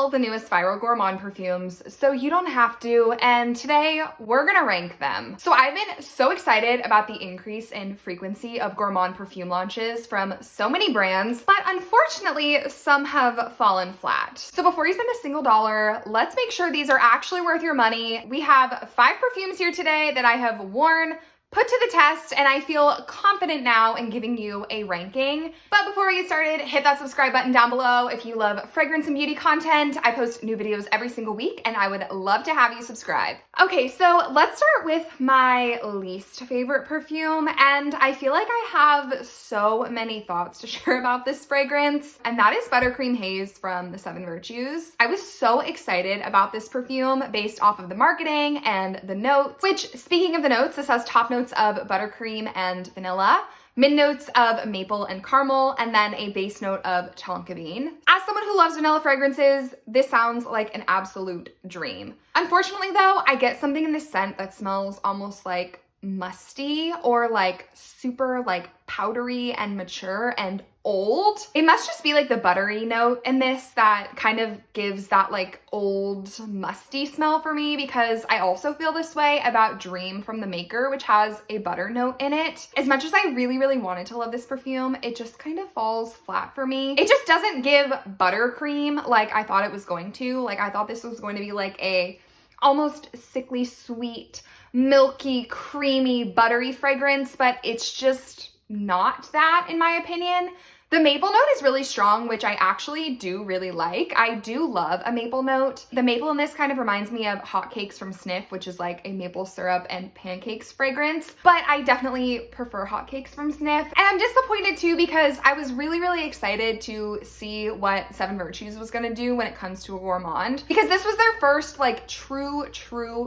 all the newest viral gourmand perfumes so you don't have to, and today we're gonna rank them. So I've been so excited about the increase in frequency of gourmand perfume launches from so many brands, but unfortunately some have fallen flat. So before you spend a single dollar, let's make sure these are actually worth your money. We have 5 perfumes here today that I have worn, put to the test, and I feel confident now in giving you a ranking. But before we get started, hit that subscribe button down below if you love fragrance and beauty content. I post new videos every single week and I would love to have you subscribe. Okay, so let's start with my least favorite perfume, and I feel like I have so many thoughts to share about this fragrance, and that is Buttercream Haze from the 7 Virtues. I was so excited about this perfume based off of the marketing and the notes, which, speaking of the notes, this has top notes of buttercream and vanilla, mid notes of maple and caramel, and then a base note of tonka bean. As someone who loves vanilla fragrances, this sounds like an absolute dream. Unfortunately though, I get something in this scent that smells almost like musty or like super like powdery and mature and old. It must just be like the buttery note in this that kind of gives that like old musty smell for me, because I also feel this way about Dream from the maker, which has a butter note in it. As much as I really wanted to love this perfume, it just kind of falls flat for me. It just doesn't give buttercream like I thought it was going to. Like I thought this was going to be like a almost sickly sweet, milky, creamy, buttery fragrance, but it's just not that in my opinion. The maple note is really strong, which I actually do really like. I do love a maple note. The maple in this kind of reminds me of Hotcakes from Sniff, which is like a maple syrup and pancakes fragrance, but I definitely prefer Hotcakes from Sniff. And I'm disappointed too because I was really excited to see what 7 Virtues was gonna do when it comes to a gourmand, because this was their first like true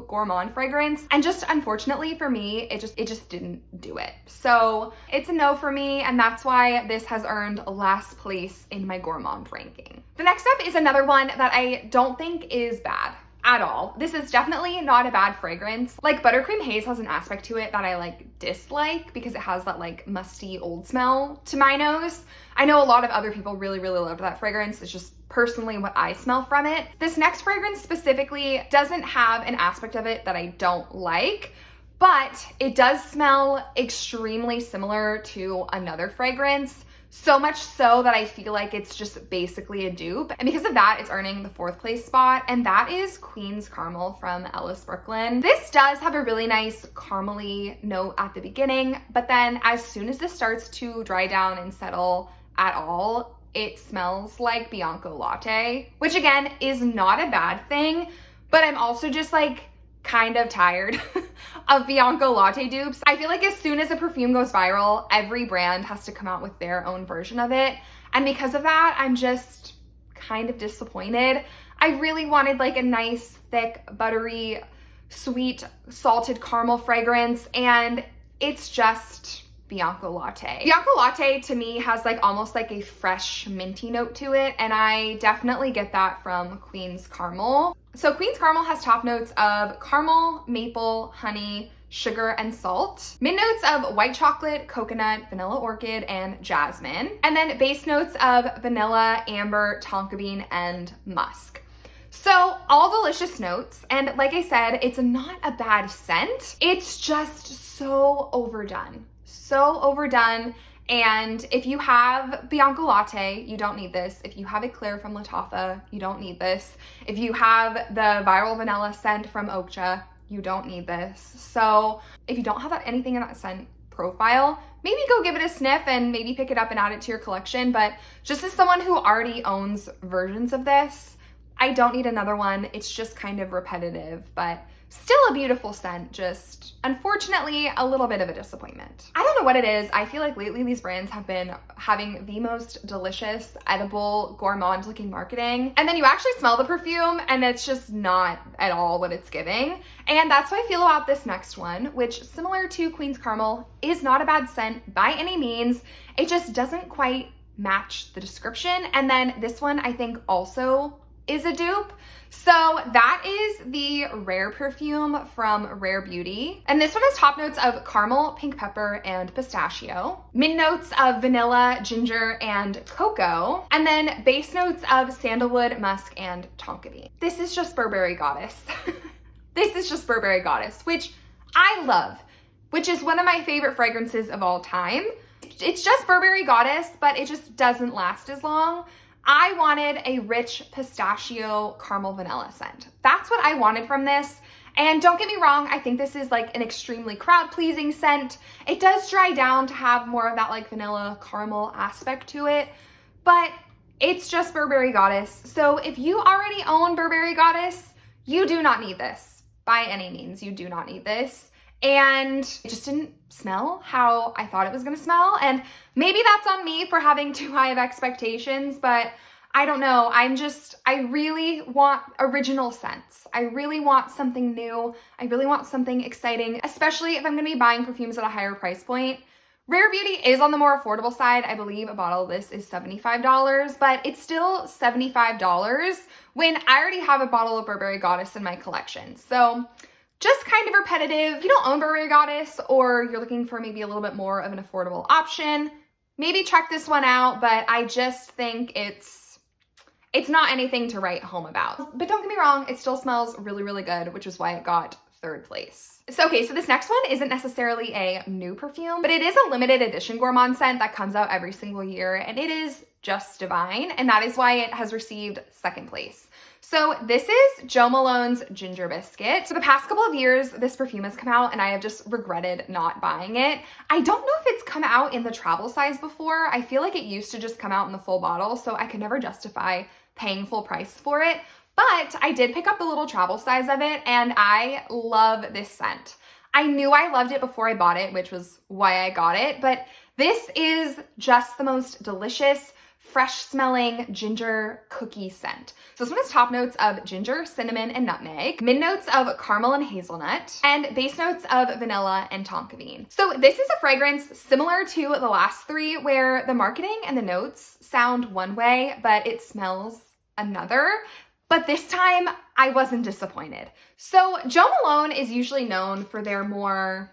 gourmand fragrance, and just unfortunately for me, it just didn't do it. So it's a no for me, and that's why this has earned last place in my gourmand ranking. The next up is another one that I don't think is bad at all. This is definitely not a bad fragrance. Like Buttercream Haze has an aspect to it that I like dislike because it has that like musty old smell to my nose. I know a lot of other people really loved that fragrance. It's just personally what I smell from it. This next fragrance specifically doesn't have an aspect of it that I don't like, but it does smell extremely similar to another fragrance. So much so that I feel like it's just basically a dupe. And because of that, it's earning the 4th place spot, and that is Queens Caramel from Ellis Brooklyn. This does have a really nice caramely note at the beginning, but then as soon as this starts to dry down and settle at all, it smells like Bianco Latte, which again is not a bad thing, but I'm also just like kind of tired of Bianco Latte dupes. I feel like as soon as a perfume goes viral, every brand has to come out with their own version of it. And because of that, I'm just kind of disappointed. I really wanted like a nice, thick, buttery, sweet, salted caramel fragrance, and it's just Bianco Latte. Bianco Latte to me has like almost like a fresh minty note to it, and I definitely get that from Queens Caramel. So Queens Caramel has top notes of caramel, maple, honey, sugar, and salt. Mid notes of white chocolate, coconut, vanilla orchid, and jasmine. And then base notes of vanilla, amber, tonka bean, and musk. So all delicious notes, and like I said, it's not a bad scent. It's just so overdone. So overdone. And if you have Bianco Latte, you don't need this. If you have Eclair from Lattafa, you don't need this. If you have the viral vanilla scent from Okja, you don't need this. So if you don't have anything in that scent profile, maybe go give it a sniff and maybe pick it up and add it to your collection. But just as someone who already owns versions of this, I don't need another one. It's just kind of repetitive, but still a beautiful scent, just unfortunately a little bit of a disappointment. I don't know what it is. I feel like lately these brands have been having the most delicious, edible, gourmand looking marketing, and then you actually smell the perfume and it's just not at all what it's giving. And that's how I feel about this next one, which, similar to Queens Caramel, is not a bad scent by any means. It just doesn't quite match the description. And then this one I think also is a dupe. So that is the Rare perfume from Rare Beauty. And this one has top notes of caramel, pink pepper, and pistachio. Mid notes of vanilla, ginger, and cocoa. And then base notes of sandalwood, musk, and tonka bean. This is just Burberry Goddess. This is just Burberry Goddess, which I love, which is one of my favorite fragrances of all time. It's just Burberry Goddess, but it just doesn't last as long. I wanted a rich pistachio caramel vanilla scent. That's what I wanted from this. And don't get me wrong, I think this is like an extremely crowd pleasing scent. It does dry down to have more of that like vanilla caramel aspect to it, but it's just Burberry Goddess. So if you already own Burberry Goddess, you do not need this. By any means, you do not need this. And it just didn't smell how I thought it was gonna smell. And maybe that's on me for having too high of expectations, but I don't know. I really want original scents. I really want something new. I really want something exciting, especially if I'm gonna be buying perfumes at a higher price point. Rare Beauty is on the more affordable side. I believe a bottle of this is $75, but it's still $75 when I already have a bottle of Burberry Goddess in my collection. So just kind of repetitive. If you don't own Burberry Goddess or you're looking for maybe a little bit more of an affordable option, maybe check this one out, but I just think it's not anything to write home about. But don't get me wrong, it still smells really, really good, which is why it got third place. So this next one isn't necessarily a new perfume, but it is a limited edition gourmand scent that comes out every single year, and it is just divine, and that is why it has received second place. So this is Jo Malone's Ginger Biscuit. So the past couple of years, this perfume has come out and I have just regretted not buying it. I don't know if it's come out in the travel size before. I feel like it used to just come out in the full bottle, so I could never justify paying full price for it. But I did pick up the little travel size of it and I love this scent. I knew I loved it before I bought it, which was why I got it, but this is just the most delicious, fresh smelling ginger cookie scent. So this one has top notes of ginger, cinnamon, and nutmeg, mid notes of caramel and hazelnut, and base notes of vanilla and tonka bean. So this is a fragrance similar to the last three where the marketing and the notes sound one way, but it smells another. But this time I wasn't disappointed. So Jo Malone is usually known for their more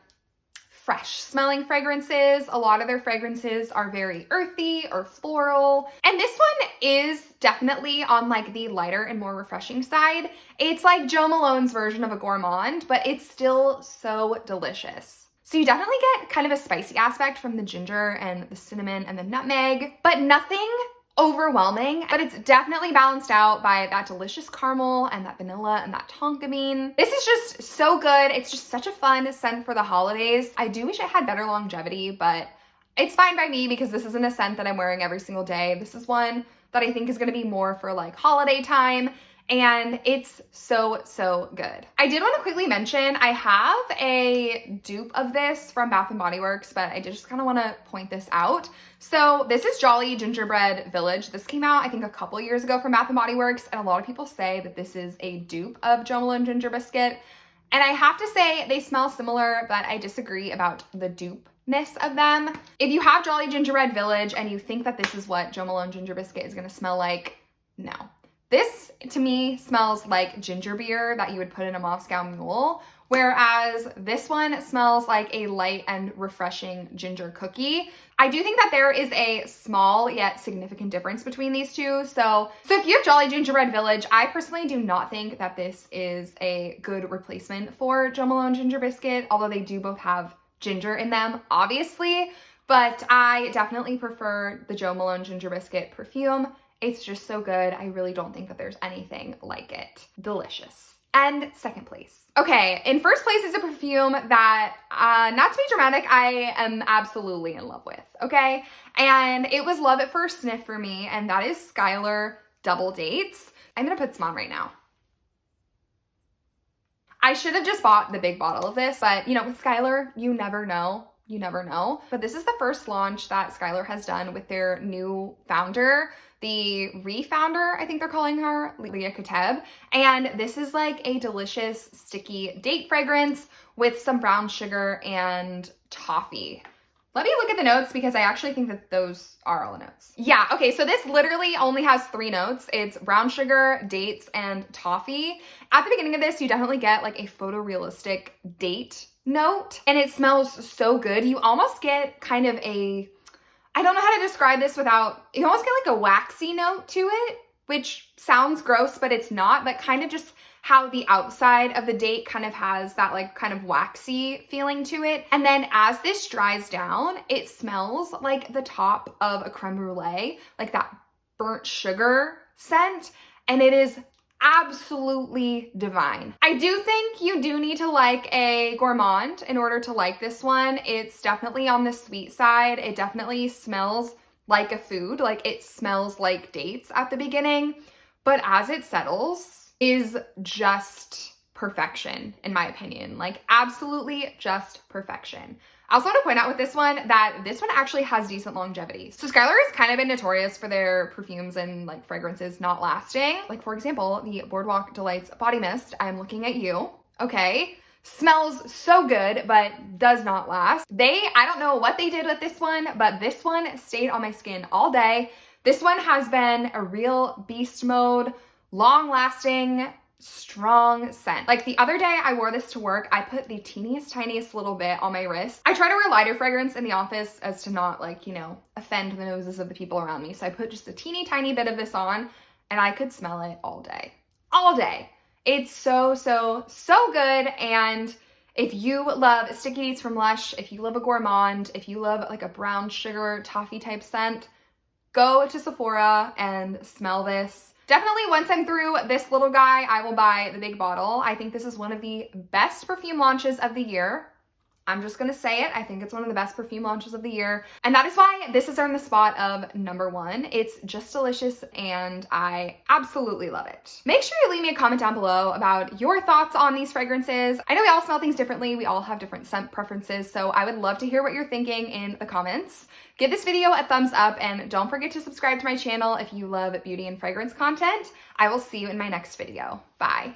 fresh smelling fragrances. A lot of their fragrances are very earthy or floral. And this one is definitely on like the lighter and more refreshing side. It's like Jo Malone's version of a gourmand, but it's still so delicious. So you definitely get kind of a spicy aspect from the ginger and the cinnamon and the nutmeg, but nothing overwhelming, but it's definitely balanced out by that delicious caramel and that vanilla and that tonka bean. This is just so good. It's just such a fun scent for the holidays. I do wish it had better longevity, but it's fine by me because this isn't a scent that I'm wearing every single day. This is one that I think is gonna be more for like holiday time, and it's so, so good. I did want to quickly mention I have a dupe of this from Bath & Body Works, but I just kind of want to point this out. So this is Jolly Gingerbread Village. This came out I think a couple years ago from Bath & Body Works, and a lot of people say that this is a dupe of Jo Malone Ginger Biscuit. And I have to say they smell similar, but I disagree about the dupe-ness of them. If you have Jolly Gingerbread Village and you think that this is what Jo Malone Ginger Biscuit is going to smell like, no. This, to me, smells like ginger beer that you would put in a Moscow Mule, whereas this one smells like a light and refreshing ginger cookie. I do think that there is a small yet significant difference between these two. So if you have Jolly Gingerbread Village, I personally do not think that this is a good replacement for Jo Malone Ginger Biscuit, although they do both have ginger in them, obviously, but I definitely prefer the Jo Malone Ginger Biscuit perfume. It's just so good. I really don't think that there's anything like it. Delicious. And second place. Okay, in first place is a perfume that, not to be dramatic, I am absolutely in love with, okay? And it was love at first sniff for me, and that is Skylar Double Dates. I'm gonna put some on right now. I should have just bought the big bottle of this, but you know, with Skylar, you never know. You never know. But this is the first launch that Skylar has done with their new founder, the refounder, I think they're calling her, Leah Kateb. And this is like a delicious, sticky date fragrance with some brown sugar and toffee. Let me look at the notes because I actually think that those are all the notes. Yeah, okay, so this literally only has 3 notes. It's brown sugar, dates, and toffee. At the beginning of this, you definitely get like a photorealistic date note, and it smells so good. You almost get kind of a, I don't know how to describe this without, you almost get like a waxy note to it, which sounds gross, but it's not, but kind of just how the outside of the date kind of has that like kind of waxy feeling to it. And then as this dries down, it smells like the top of a creme brulee, like that burnt sugar scent. And it is absolutely divine. I do think you do need to like a gourmand in order to like this one. It's definitely on the sweet side. It definitely smells like a food, like it smells like dates at the beginning, but as it settles, is just perfection, in my opinion. Like absolutely just perfection. I also want to point out with this one that this one actually has decent longevity. So Skylar has kind of been notorious for their perfumes and like fragrances not lasting. Like for example, the Boardwalk Delights Body Mist, I'm looking at you, okay? Smells so good, but does not last. I don't know what they did with this one, but this one stayed on my skin all day. This one has been a real beast mode, long-lasting, strong scent. Like the other day I wore this to work. I put the tiniest little bit on my wrist. I try to wear lighter fragrance in the office as to not like, you know, offend the noses of the people around me. So I put just a teeny tiny bit of this on and I could smell it all day. All day. It's so good. And if you love Sticky Dates from Lush, if you love a gourmand, if you love like a brown sugar toffee type scent, go to Sephora and smell this. Definitely once I'm through this little guy, I will buy the big bottle. I think this is one of the best perfume launches of the year. I'm just gonna say it. I think it's one of the best perfume launches of the year. And that is why this is in the spot of #1. It's just delicious and I absolutely love it. Make sure you leave me a comment down below about your thoughts on these fragrances. I know we all smell things differently. We all have different scent preferences. So I would love to hear what you're thinking in the comments. Give this video a thumbs up and don't forget to subscribe to my channel if you love beauty and fragrance content. I will see you in my next video. Bye.